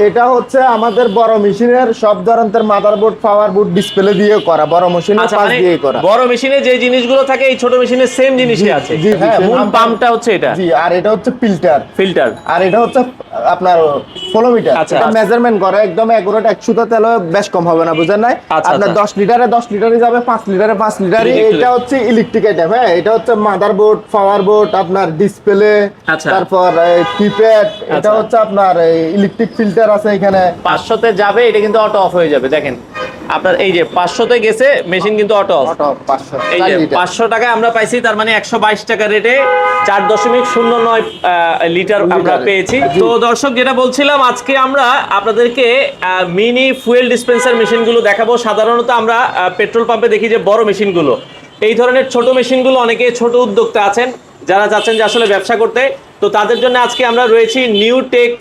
এটা হচ্ছে আমাদের বড় মেশিনের সব ধরনের মাদারবোর্ড, পাওয়ার বোর্ড, ডিসপ্লে দিয়ে করা, বড় মেশিনের পাশ দিয়ে করা। বড় মেশিনে যে জিনিসগুলো থাকে এই ছোট মেশিনে সেম জিনিসই আছে। হ্যাঁ, মূল পাম্পটা হচ্ছে এটা। জি, আর এটা হচ্ছে ফিল্টার, আর এটা হচ্ছে আপনার ফ্লোমিটার। এটা মেজারমেন্ট করে একদম একুরেট। 100 তেল বেশ কম হবে না, বুঝেন নাই? আপনার 10 লিটারে 10 লিটারই যাবে, 5 লিটারে 5 লিটারই। এটা হচ্ছে ইলেকট্রিক আইটেম। হ্যাঁ, এটা হচ্ছে মাদারবোর্ড, পাওয়ার বোর্ড, আপনার ডিসপ্লে, তারপর কিপ্যাড। এটা হচ্ছে আপনার ইলেকট্রিক ফিল্টার আছে এখানে। 500 তে যাবে, এটা কিন্তু অটো অফ হয়ে যাবে। দেখেন আপনার এই যে 500 তে গেছে, মেশিন কিন্তু অটো অফ। 500 এই যে 500 টাকায় আমরা পাইছি, তার মানে 122 টাকা রেটে 4.09 লিটার আমরা পেয়েছি। তো দর্শক, যেটা বলছিলাম, আজকে আমরা আপনাদেরকে মিনি ফুয়েল ডিসপেন্সার মেশিনগুলো দেখাবো। সাধারণত আমরা পেট্রোল পাম্পে দেখি যে বড় মেশিনগুলো, এই ধরনের ছোট মেশিনগুলো অনেকে ছোট উদ্যোক্তা আছেন যারা চাচ্ছেন যে আসলে ব্যবসা করতে, তো তাদের জন্য আজকে আমরা রয়েছি নিউ টেক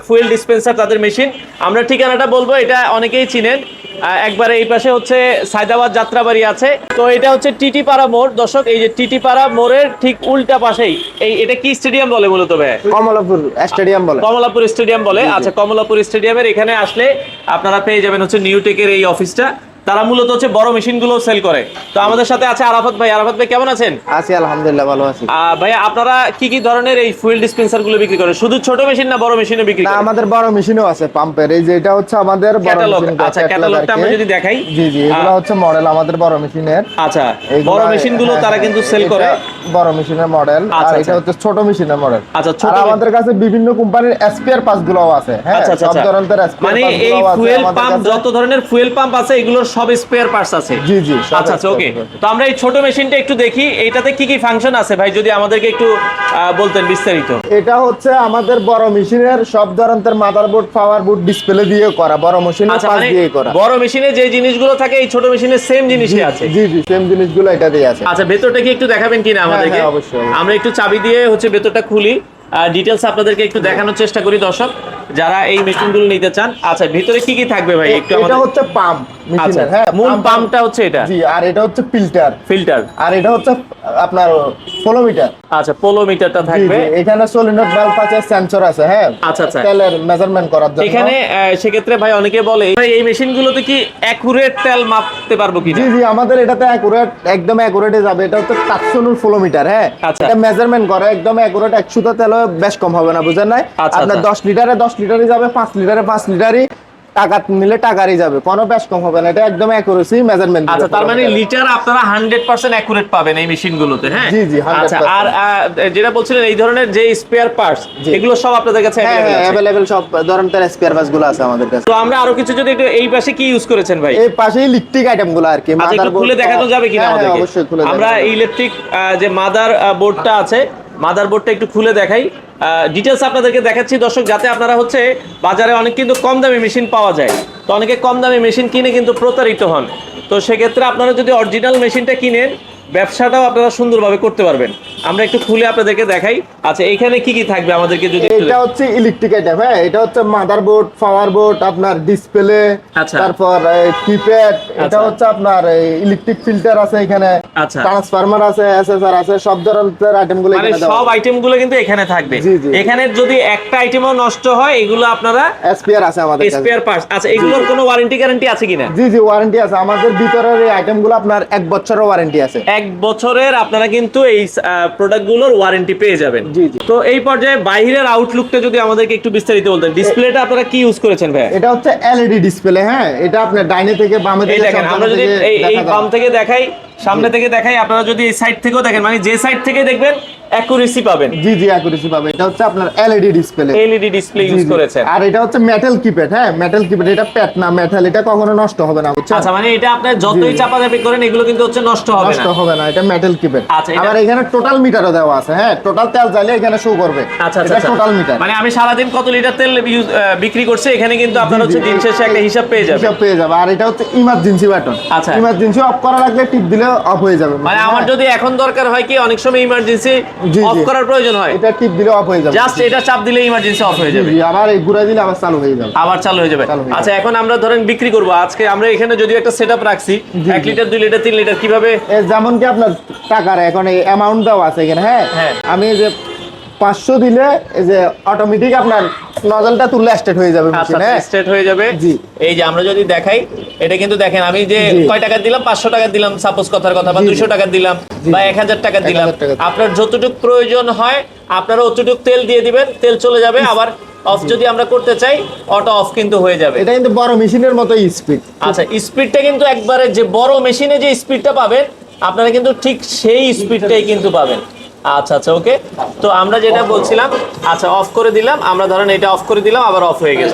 ফুয়েল ডিসপেন্সার, তাদের মেশিন। আমরা ঠিকানাটা বলবো, এটা অনেকেই চিনেন। একবারে এই পাশে হচ্ছে সায়দাবাদ যাত্রাবাড়ি আছে। তো এটা হচ্ছে টিটিপাড়া মোড়। দর্শক, এই যে টিটিপাড়া মোড়ের ঠিক উল্টা পাশেই এটা কি স্টেডিয়াম বলে মূলত ভাই? কমলাপুর স্টেডিয়াম বলে। কমলাপুর স্টেডিয়াম বলে। আচ্ছা, কমলাপুর স্টেডিয়ামের এখানে আসলে আপনারা পেয়ে যাবেন হচ্ছে নিউ টেকের এই অফিসটা। তারা মূলত হচ্ছে বড় মেশিনগুলো সেল করে। তো আমাদের সাথে আছে আরাফাত ভাই। আরাফাত ভাই কেমন আছেন? আছি আলহামদুলিল্লাহ, ভালো আছি। ভাই, আপনারা কি কি ধরনের এই ফুয়েল ডিসপেন্সার গুলো বিক্রি করেন? শুধু ছোট মেশিন না বড় মেশিনও বিক্রি করেন? না, আমাদের বড় মেশিনও আছে পাম্পের। এই যে এটা হচ্ছে আমাদের বড় মেশিন। আচ্ছা, ক্যাটালগটা আমরা যদি দেখাই। জি জি, এগুলো হচ্ছে মডেল আমাদের বড় মেশিনের। আচ্ছা, বড় মেশিনগুলো তারা কিন্তু সেল করে। বড় মেশিনের মডেল, আর এটা হচ্ছে ছোট মেশিনের মডেল। আচ্ছা, ছোট। আমাদের কাছে বিভিন্ন কোম্পানির স্পেয়ার পার্টস গুলোও আছে। হ্যাঁ, সব ধরনের স্পেয়ার মানে এই ফুয়েল পাম্প, যত ধরনের ফুয়েল পাম্প আছে এগুলোর সব স্পেয়ার পার্টস আছে। জি জি। আচ্ছা, ওকে। তো আমরা এই ছোট মেশিনটা একটু দেখি, এইটাতে কি কি ফাংশন আছে ভাই, যদি আমাদেরকে একটু বলতেন বিস্তারিত। এটা হচ্ছে আমাদের বড় মেশিনের সব ধরনের মাদারবোর্ড, পাওয়ার বোর্ড, ডিসপ্লে দিয়ে করা, বড় মেশিনের পাশ দিয়ে করা। বড় মেশিনে যে জিনিসগুলো থাকে এই ছোট মেশিনে সেম জিনিসই আছে। জি জি, সেম জিনিসগুলো এটা দিয়ে আছে। আচ্ছা, ভেতরটা কি একটু দেখাবেন কিনা আমাদেরকে? অবশ্যই। আমরা একটু চাবি দিয়ে হচ্ছে ভেতরটা খুলি, ডিটেইলস আপনাদেরকে একটু দেখানোর চেষ্টা করি দর্শক, যারা এই মেশিনগুলো নিতে চান। আচ্ছা, ভিতরে কি কি থাকবে ভাই একটু আমাদের? এটা হচ্ছে পাম্প মেশিনের। হ্যাঁ, মূল পাম্পটা হচ্ছে এটা। জি, আর এটা হচ্ছে ফিল্টার, আর এটা হচ্ছে আপনার ফ্লোমিটার। আচ্ছা, ফ্লোমিটারটা থাকবে। এখানে সলিনয়েড ভালভ আছে, সেন্সর আছে। হ্যাঁ, আচ্ছা আচ্ছা, তেলের মেজারমেন্ট করার জন্য। এখানে সেক্ষেত্রে ভাই অনেকে বলে ভাই এই মেশিনগুলোতে কি অ্যাকুরেট তেল মাপতে পারবো কিনা? জি জি, আমাদের এটাতে অ্যাকুরেট, একদম অ্যাকুরেটে যাবে। এটা হচ্ছে টাকসনুর ফ্লোমিটার। হ্যাঁ, এটা মেজারমেন্ট করে একদম অ্যাকুরেট। 100 তেল বেশ কম হবে না, বুঝেন নাই? আপনার 10 লিটারে 10 লিটারই যাবে, 5 লিটারে 5 লিটারই। টাকা নিলে টাকারই যাবে, কোনো বেশ কম হবে না। এটা একদম অ্যাকুরেসি মেজারমেন্ট। আচ্ছা, তার মানে লিটার আপনারা 100% অ্যাকুরেট পাবেন এই মেশিনগুলোতে। হ্যাঁ জি জি, 100%। আচ্ছা, আর যেটা বলছিলেন এই ধরনের যে স্পেয়ার পার্টস, এগুলো সব আপনাদের কাছে अवेलेबल সব ধরনের স্পেয়ার পার্টস গুলো আছে আমাদের কাছে। তো আমরা আরো কিছু যদি একটু, এই পাশে কি ইউজ করেছেন ভাই? এই পাশে ইলেকট্রিক আইটেম গুলো আর কি। মাদারবোর্ড খুলে দেখানো যাবে কিনা আমাদেরকে? অবশ্যই খুলে দেখানো। আমরা ইলেকট্রিক যে মাদার বোর্ডটা আছে, মাদার বোর্ডটা একটু খুলে দেখাই। ডিটেলস আপনাদেরকে দেখাচ্ছি দর্শক, যাতে আপনারা হচ্ছে, বাজারে অনেক কিন্তু কম দামি মেশিন পাওয়া যায়, তো অনেকে কম দামি মেশিন কিনে কিন্তু প্রতারিত হন। তো সেক্ষেত্রে আপনারা যদি অরিজিনাল মেশিনটা কিনেন, ব্যবসাটাও আপনারা সুন্দরভাবে করতে পারবেন। আমরা একটু খুলে আপনাদেরকে দেখাই। আচ্ছা, এইখানে কি কি থাকবে আমাদেরকে যদি? এটা হচ্ছে ইলেকট্রিক আইটেম। হ্যাঁ, এটা হচ্ছে মাদারবোর্ড, পাওয়ার বোর্ড, আপনার ডিসপ্লে, তারপর কিপ্যাড। এটা হচ্ছে আপনার ইলেকট্রিক ফিল্টার আছে এখানে, ট্রান্সফরমার আছে, এসএসআর আছে, সব ধরনের আইটেমগুলো এখানে দেওয়া আছে। সব আইটেমগুলো কিন্তু এখানে থাকবে। এখানে যদি একটা আইটেমও নষ্ট হয়, এগুলো আপনারা স্পেয়ার আছে আমাদের কাছে, স্পেয়ার পার্টস। আচ্ছা, এগুলোর কোনো ওয়ারেন্টি গ্যারান্টি আছে কিনা? জি জি, ওয়ারেন্টি আছে। আমাদের ভিতরের এই আইটেমগুলো আপনার 1 বছরের ওয়ারেন্টি আছে। 1 বছরের আপনারা কিন্তু এই প্রোডাক্টগুলোর ওয়ারেন্টি পেয়ে যাবেন। জি জি। তো এই পর্যায়ে বাইরের আউটলুকটা যদি আমাদেরকে একটু বিস্তারিত বলতেন। ডিসপ্লেটা আপনারা কি ইউজ করেছেন ভাই? এটা হচ্ছে এলইডি ডিসপ্লে। হ্যাঁ, এটা আপনার ডাইনে থেকে বামে থেকে দেখেন, আমরা যদি এই বাম থেকে দেখাই, সামনে থেকে দেখাই, আপনারা যদি এই সাইড থেকেও দেখেন, মানে যে সাইড থেকে দেখবেন অ্যাকুরেসি পাবেন। জি জি, অ্যাকুরেসি পাবেন। এটা হচ্ছে আপনার LED display, LED display use করেছেন। আর এটা হচ্ছে মেটাল কিপ্যাড। হ্যাঁ, মেটাল কিপ্যাড। এটা প্যাড না, মেটাল। এটা কখনো নষ্ট হবে না, বুঝছেন? আচ্ছা, মানে এটা আপনি যতই চাপাচাপি করেন এগুলো কিন্তু হচ্ছে নষ্ট হবে না। এটা মেটাল কিপ্যাড। আচ্ছা, আবার এখানে টোটাল মিটারও দেওয়া আছে। হ্যাঁ, টোটাল তেল চাইলে এখানে শো করবে। আচ্ছা, এটা টোটাল মিটার। মানে আমি সারা দিন কত লিটার তেল বিক্রি করছি, এখানে কিন্তু আপনারা হচ্ছে দিন শেষে একটা হিসাব পেয়ে যাবে। আর এটা হচ্ছে ইমার্জেন্সি বাটন। আচ্ছা, ইমার্জেন্সি অফ করা লাগলে টিপ দিলে অফ হয়ে যাবে। মানে আমার যদি এখন দরকার হয় কি, অনেক সময় ইমার্জেন্সি অফ করার প্রয়োজন হয়, এটা টিপ দিলে অফ হয়ে যাবে। জাস্ট এটা চাপ দিলে ইমার্জেন্সি অফ হয়ে যাবে। আবার এই ঘুরে দিলে আবার চালু হয়ে যাবে। আচ্ছা, এখন আমরা ধরেন বিক্রি করব। আজকে আমরা এখানে যদি একটা সেটআপ রাখছি, 1 লিটার 2 লিটার 3 লিটার, কিভাবে? যেমন কি আপনার টাকার এখন এই অ্যামাউন্ট দেওয়া আছে এখানে। হ্যাঁ, আমি যে 500 দিলে এই যে অটোমেটিক আপনার নজলটা তুললে স্টার্ট হয়ে যাবে আচ্ছা মেশিনে। স্টার্ট হয়ে যাবে। জি। এই যে আমরা যদি দেখাই, এটা কিন্তু দেখেন আমি যে কয় টাকা দিলাম, 500 টাকা দিলাম সাপোজ কথার কথা, বা 200 টাকা দিলাম, বা 1000 টাকা দিলাম। 1000 টাকা। আপনার যতটুকু প্রয়োজন হয় আপনারা অতটুকু তেল দিয়ে দিবেন, তেল চলে যাবে। আবার অফ যদি আমরা করতে চাই, অটো অফ কিন্তু হয়ে যাবে। এটা কিন্তু বড় মেশিনের মতো স্পিড। আচ্ছা, স্পিডটা কিন্তু একবারে যে বড় মেশিনে যে স্পিডটা পাবেন আপনারা কিন্তু ঠিক সেই স্পিডটাই কিন্তু পাবেন। আচ্ছা আচ্ছা ওকে। তো আমরা যেটা বলছিলাম, আচ্ছা অফ করে দিলাম, আমরা ধরেন এটা অফ করে দিলাম, আবার অফ হয়ে গেল।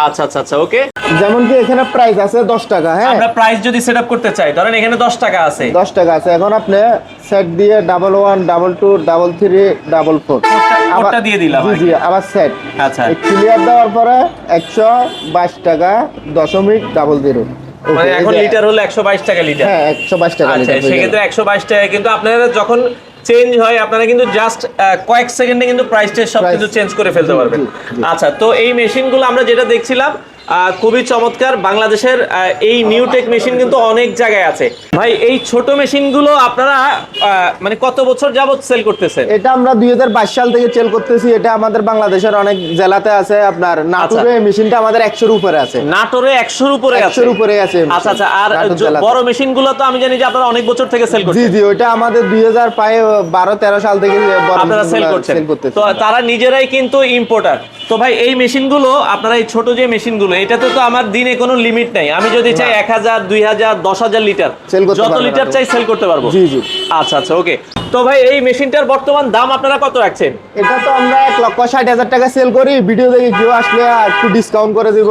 আচ্ছা আচ্ছা আচ্ছা ওকে। যেমন কি এখানে প্রাইস আছে 10 টাকা, হ্যাঁ আমরা প্রাইস যদি সেটআপ করতে চাই, ধরেন এখানে 10 টাকা আছে, 10 টাকা আছে। এখন আপনি সেট দিয়ে 11 22 33 44 কোডটা দিয়ে দিলাম। জি জি, আবার সেট। আচ্ছা ক্লিয়ার দেওয়ার পরে 122 টাকা দশমিক 00। মানে এখন লিটার হলো 122 টাকা লিটার। হ্যাঁ 122 টাকা আচ্ছা লিটার। সেক্ষেত্রে 122 টাকা কিন্তু আপনারা যখন চেঞ্জ হয় আপনারা কিন্তু জাস্ট কয়েক সেকেন্ডে কিন্তু প্রাইসটা সব কিন্তু চেঞ্জ করে ফেলতে পারবেন। আচ্ছা, তো এই মেশিনগুলো আমরা যেটা দেখছিলাম খুবই চমৎকার। বাংলাদেশের এই নিউটেক মেশিন কিন্তু অনেক জায়গায় আছে ভাই। এই ছোট মেশিনগুলো আপনারা মানে কত বছর যাবত সেল করতেছেন? এটা আমরা 2022 সাল থেকে সেল করতেছি। এটা আমাদের বাংলাদেশের অনেক জেলাতে আছে। আপনার নাটোরে মেশিনটা আমাদের 100 এর উপরে আছে। নাটোরে 100 এর উপরে আছে? 100 এর উপরে আছে। আচ্ছা আচ্ছা। আর বড় মেশিনগুলো তো আমি জানি যে আপনারা অনেক বছর থেকে সেল করছেন। জি জি, ওটা আমাদের 2012-13 সাল থেকে আপনারা সেল করছেন। তো তারা নিজেরাই কিন্তু ইম্পোর্টার। তো ভাই এই মেশিনগুলো আপনারা এই ছোট যে মেশিনগুলো, এটাতে তো আমার দিনে কোনো লিমিট নাই। আমি যদি চাই 1000 2000 10000 লিটার যত লিটার চাই সেল করতে পারবো। জি জি। আচ্ছা আচ্ছা ওকে। তো ভাই এই মেশিনটার বর্তমান দাম আপনারা কত রাখছেন? এটা তো আমরা 1,60,000 টাকা সেল করি। ভিডিও দেখে কেউ আসলে একটু ডিসকাউন্ট করে দিব।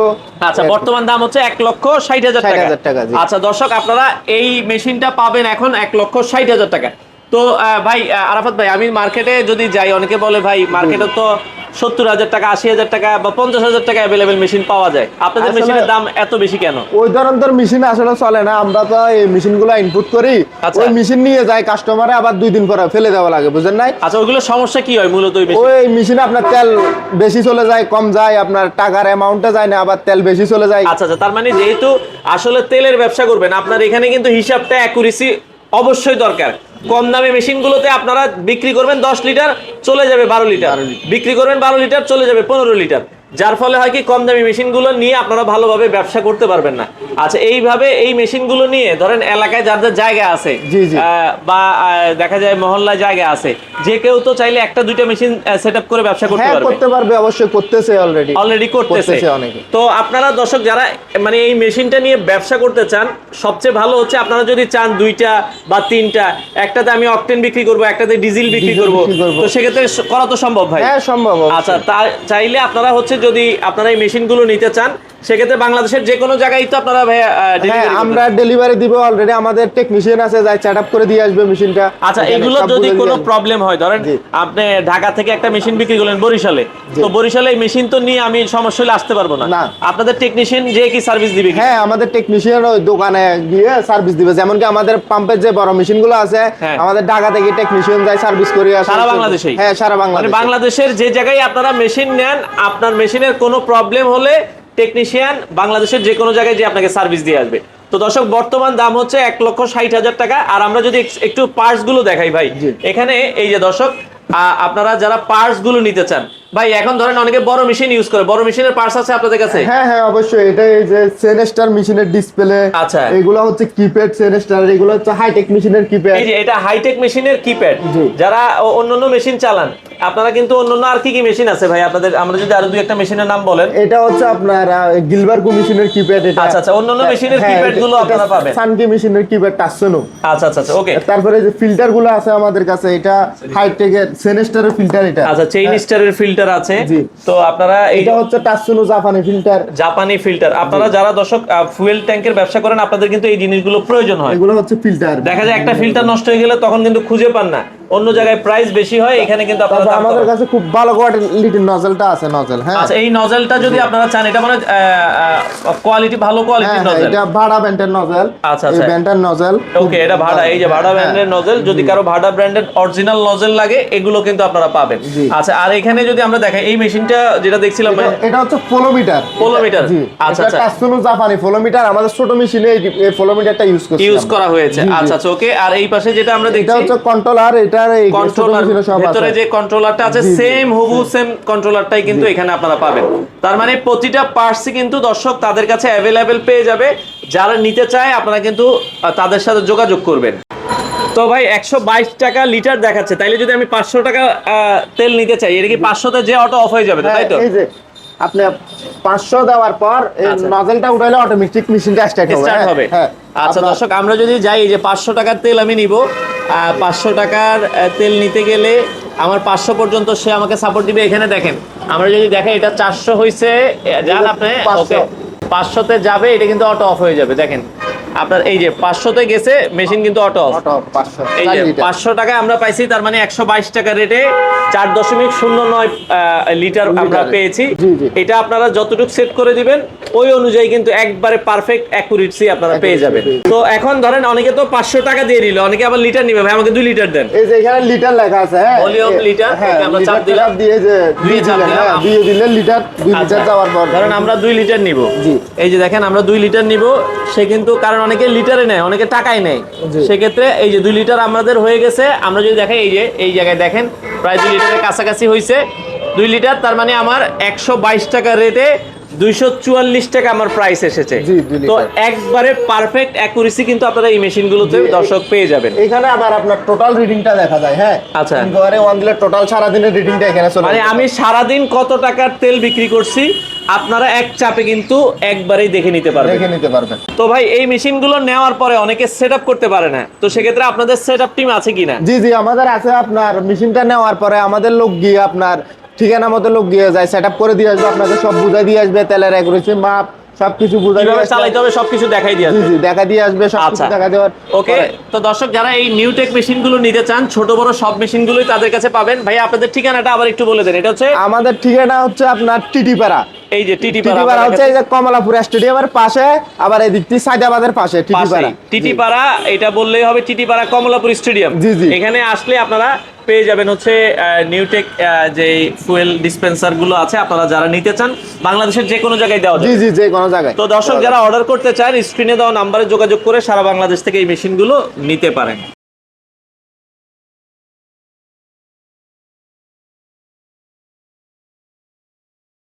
আচ্ছা, বর্তমান দাম হচ্ছে 1,60,000 টাকা। আচ্ছা দর্শক, আপনারা এই মেশিনটা পাবেন এখন 1,60,000 টাকা। তো ভাই আরাফাত ভাই, আমি মার্কেটে যদি যাই, অনেকে বলে ভাই মার্কেটে তো 70,000 টাকা 80,000 টাকা বা 50,000 টাকা অ্যাভেলেবেল মেশিন পাওয়া যায়, আপনাদের মেশিনের দাম এত বেশি কেন? ওই ধরনের মেশিন আসলে চলে না। আমরা তো এই মেশিনগুলো ইনপুট করি, ওই মেশিন নিয়ে যায় কাস্টমারে, আবার 2 দিন পরে ফেলে দেওয়া লাগে, বুঝেন নাই? আচ্ছা, ওইগুলো সমস্যা কি হয় মূলত? ওই মেশিনে আপনার তেল বেশি চলে যায়, কম যায়, আপনার টাকার অ্যামাউন্টটা যায় না, আবার তেল বেশি চলে যায়। আচ্ছা আচ্ছা, তার মানে যেহেতু আসলে তেলের ব্যবসা করবেন, আপনার এখানে কিন্তু হিসাবটা অ্যাকুরেসি অবশ্যই দরকার। কম দামি মেশিনগুলোতে আপনারা বিক্রি করবেন 10 লিটার, চলে যাবে 12 লিটার, বিক্রি করবেন 12 লিটার, চলে যাবে 15 লিটার। যার ফলে হয় কি, কম দামি মেশিনগুলো নিয়ে আপনারা ভালোভাবে ব্যবসা করতে পারবেন না। আচ্ছা, এইভাবে এই মেশিনগুলো নিয়ে ধরেন এলাকায় যাদের জায়গা আছে বা দেখা যায় মহল্লায় জায়গা আছে, যে কেউ তো চাইলে একটা দুইটা মেশিন সেটআপ করে ব্যবসা করতে পারবে। করতে পারবে, অবশ্যই করতেছে, অলরেডি করতেছে অনেকে। তো আপনারা দর্শক যারা মানে এই মেশিনটা নিয়ে ব্যবসা করতে চান, সবচেয়ে ভালো হচ্ছে আপনারা যদি চান 2টা বা 3টা, একটাতে আমি অকটেন বিক্রি করব, একটাতে ডিজেল বিক্রি করব, তো সেক্ষেত্রে করা তো সম্ভব ভাই? হ্যাঁ সম্ভব। আচ্ছা, চাইলে আপনারা হচ্ছে যদি আপনারা এই মেশিনগুলো নিতে চান, সেক্ষেত্রে বাংলাদেশের যে কোনো জায়গায় তো আপনারা আমরা ডেলিভারি দিব। অলরেডি আমাদের টেকনিশিয়ান আছে, যাই সেটআপ করে দিয়ে আসবে মেশিনটা। আচ্ছা, এগুলো যদি কোনো প্রবলেম হয়, ধরেন আপনি ঢাকা থেকে একটা মেশিন বিক্রি করলেন বরিশালে, তো বরিশালে এই মেশিন তো নিয়ে আমি সমস্যা হলে আসতে পারবো না, আপনাদের টেকনিশিয়ান যে কি সার্ভিস দিবে? হ্যাঁ, আমাদের টেকনিশিয়ান ওই দোকানে গিয়ে সার্ভিস দিবে। যেমন কি আমাদের পাম্পের যে বড় মেশিনগুলো আছে, আমাদের ঢাকা থেকে টেকনিশিয়ান যায় সার্ভিস করে আসে সারা বাংলাদেশে। হ্যাঁ, সারা বাংলাদেশে। মানে বাংলাদেশের যে জায়গায় আপনারা মেশিন নেন, আপনার মেশিনের কোনো প্রবলেম হলে টেকনিশিয়ান বাংলাদেশের যে কোনো জায়গায় যে আপনাকে সার্ভিস দিয়ে আসবে। তো দর্শক, বর্তমান দাম হচ্ছে 1,60,000 টাকা। আর আমরা যদি একটু পার্টস গুলো দেখাই ভাই, এখানে এই যে দর্শক, আপনারা যারা পার্টস গুলো নিতে চান ভাই, এখন ধরেন অনেকে বড় মেশিন ইউজ করে, বড় মেশিনের পার্টস আছে আপনাদের কাছে? হ্যাঁ হ্যাঁ অবশ্যই। এটা এই যে সেনেস্টার মেশিনের ডিসপ্লে, আচ্ছা, এগুলো হচ্ছে কিপ্যাড সেনেস্টার, এগুলো হচ্ছে হাইটেক মেশিনের কিপ্যাড। এই যে এটা হাইটেক মেশিনের কিপ্যাড। যারা অন্যান্য মেশিন চালান, আপনারা কিন্তু অন্যান্য আর কি কি মেশিন আছে ভাই আপনাদের? আমরা যদি আরো দুই একটা মেশিনের নাম বলেন। এটা হচ্ছে আপনার গিলবার্গো মেশিনের কিপ্যাড। এটা আচ্ছা আচ্ছা, অন্যান্য মেশিনের কিপ্যাড গুলো আপনারা পাবেন। সানকি মেশিনের কিপ্যাড টাচসোনো। আচ্ছা আচ্ছা ওকে। তারপরে যে ফিল্টার গুলো আছে আমাদের কাছে, এটা হাইটেকের সেনেস্টারের ফিল্টার। এটা আচ্ছা, চেইন স্টারের ফিল্টার আছে। তো আপনারা এটা হচ্ছে টাচসোনো জাপানি ফিল্টার। জাপানি ফিল্টার। আপনারা যারা দর্শক ফুয়েল ট্যাঙ্কের ব্যবসা করেন, আপনাদের কিন্তু এই জিনিসগুলো প্রয়োজন হয়। এগুলো হচ্ছে ফিল্টার। দেখা যায় একটা ফিল্টার নষ্ট হয়ে গেলে তখন কিন্তু খুঁজে পান না, অন্য জায়গায় প্রাইস বেশি হয়, এখানে কিন্তু আপনারা আমাদের কাছে খুব ভালো কোয়ালিটির নজলটা আছে। নজল, হ্যাঁ। আচ্ছা, এই নজলটা যদি আপনারা চান, এটা মানে কোয়ালিটি, ভালো কোয়ালিটির নজল। এটা ভাড়া ব্র্যান্ডের নজল। আচ্ছা আচ্ছা, এই ব্র্যান্ডের নজল। ওকে, এটা ভাড়া, এই যে ভাড়া ব্র্যান্ডের নজল। যদি কারো ভাড়া ব্র্যান্ডের অরিজিনাল নজল লাগে, এগুলো কিন্তু আপনারা পাবেন। আচ্ছা, আর এখানে যদি আমরা দেখাই এই মেশিনটা যেটা দেখছিলাম, এটা হচ্ছে ফ্লোমিটার। ফ্লোমিটার। আচ্ছা আচ্ছা, টাচসোনো জাপানি ফ্লোমিটার। আমাদের ছোট মেশিনে এই ফ্লোমিটারটা ইউজ করা হয়েছে। আচ্ছা আচ্ছা ওকে। আর এই পাশে যেটা আমরা দেখছি, এটা হচ্ছে কন্ট্রোলার। এটা রেগুলেটর এই কন্ট্রোলার ভিতরে যে কন্ট্রোলারটা আছে সেম হুবহু সেম কন্ট্রোলারটাই কিন্তু এখানে আপনারা পাবেন। তার মানে প্রতিটা পার্টসই কিন্তু দর্শক তাদের কাছে অ্যাভেলেবেল পেয়ে যাবে। যারা নিতে চায় আপনারা কিন্তু তাদের সাথে যোগাযোগ করবেন। তো ভাই 122 টাকা লিটার দেখাচ্ছে, তাইলে যদি আমি 500 টাকা তেল নিতে চাই, এটা কি 500 তে যে অটো অফ হয়ে যাবে তাই তো? এই যে আপনি 500 দেওয়ার পর এই নজলটা উঠাইলে অটোমেটিক মেশিনটা স্টার্ট হবে। হ্যাঁ আচ্ছা দর্শক, আমরা যদি যাই যে 500 টাকার তেল আমি নিব, 500 টাকার তেল নিতে গেলে আমার 500 পর্যন্ত সে আমাকে সাপোর্ট দিবে। এখানে দেখেন, আমরা যদি দেখেন এটা 400 হইছে, যান আপনি ওকে 500 তে যাবে, এটা কিন্তু অটো অফ হয়ে যাবে। দেখেন আপনার এই যে 500 তে গেছে মেশিন কিন্তু অটো অফ। এই যে 500 টাকায় আমরা পাইছি, তার মানে 122 টাকা রেটে 4.09 লিটার আমরা পেয়েছি। এটা আপনারা যতটুকু সেট করে দিবেন ওই অনুযায়ী কিন্তু একবারে পারফেক্ট অ্যাকুরেসি আপনারা পেয়ে যাবেন। তো এখন ধরেন অনেকে তো 500 টাকা দিয়ে দিল, অনেকে আবার লিটার নিবে, ভাই আমাকে 2 লিটার দেন। এই যে এখানে লিটার লেখা আছে, হ্যাঁ ভলিউম লিটার, আমরা চাপ দিলাম, দিয়ে যে দিয়ে দিলে লিটার 2 লিটার যাওয়ার পর ধরেন আমরা 2 লিটার নিব। এই যে দেখেন আমরা 2 লিটার নিব, সে কিন্তু কারণ অনেকে লিটারে নেয়, অনেকে টাকায় নেয়, সেক্ষেত্রে এই যে 2 লিটার আমাদের হয়ে গেছে। আমরা যদি দেখাই এই যে এই জায়গায় দেখেন প্রায় 2 লিটারের কাছাকাছি হয়েছে 2 লিটার, তার মানে আমার 122 টাকা রেটে 244 টাকা আমার প্রাইস এসেছে। তো একবারে পারফেক্ট অ্যাকুরেসি কিন্তু আপনারা এই মেশিনগুলোতে দর্শক পেয়ে যাবেন। এখানে আবার আপনার টোটাল রিডিংটা দেখা যায়। হ্যাঁ আচ্ছা, একবারে ওয়ান দিলে টোটাল সারা দিনের রিডিংটা এখানে চলে, মানে আমি সারা দিন কত টাকার তেল বিক্রি করছি আপনারা এক চাপে কিন্তু একবারেই দেখে নিতে পারবেন। তো ভাই এই মেশিনগুলো নেওয়ার পরে অনেকে সেটআপ করতে পারে না, তো সেক্ষেত্রে আপনাদের সেটআপ টিম আছে কিনা? জি আমাদের আছে। আপনার মেশিনটা নেওয়ার পরে আমাদের লোক গিয়ে আপনার ঠিকানা মতো লোক গিয়ে যায়, সেটআপ করে দিয়ে আসবে, আপনাদের সব বুঝাই দিয়ে আসবে, তেলের অ্যাকুরেসি মাপ সবকিছু বুঝাই দিয়ে আসবে, চালাইতে হবে সবকিছু দেখাই দিয়ে আসবে। দেখা দিয়ে আসবে সবকিছু দেখা দেওয়ার। ওকে, তো দর্শক যারা এই নিউটেক মেশিনগুলো নিতে চান, ছোট বড় সব মেশিনগুলোই তাদের কাছে পাবেন। ভাই আপনাদের ঠিকানাটা আবার একটু বলে দেন। এটা হচ্ছে আমাদের ঠিকানা হচ্ছে আপনার টিটিপাড়া। এই যে টিটিপাড়া হচ্ছে এই যে কমলাপুর স্টেডিয়ামের পাশে, আবার এদিক থেকে সাইদাবাদের পাশে টিটিপাড়া। এটা বললেই হবে টিটিপাড়া কমলাপুর স্টেডিয়াম। এখানে আসলে আপনারা পেয়ে যাবেন হচ্ছে নিউটেক যে ফুয়েল ডিসপেন্সার গুলো আছে, আপনারা যারা নিতে চান বাংলাদেশের যে কোনো জায়গায় দেওয়া যাবে। যে কোনো জায়গায়। তো দর্শক যারা অর্ডার করতে চান স্ক্রিনে দেওয়া নাম্বারে যোগাযোগ করে সারা বাংলাদেশ থেকে এই মেশিনগুলো নিতে পারেন।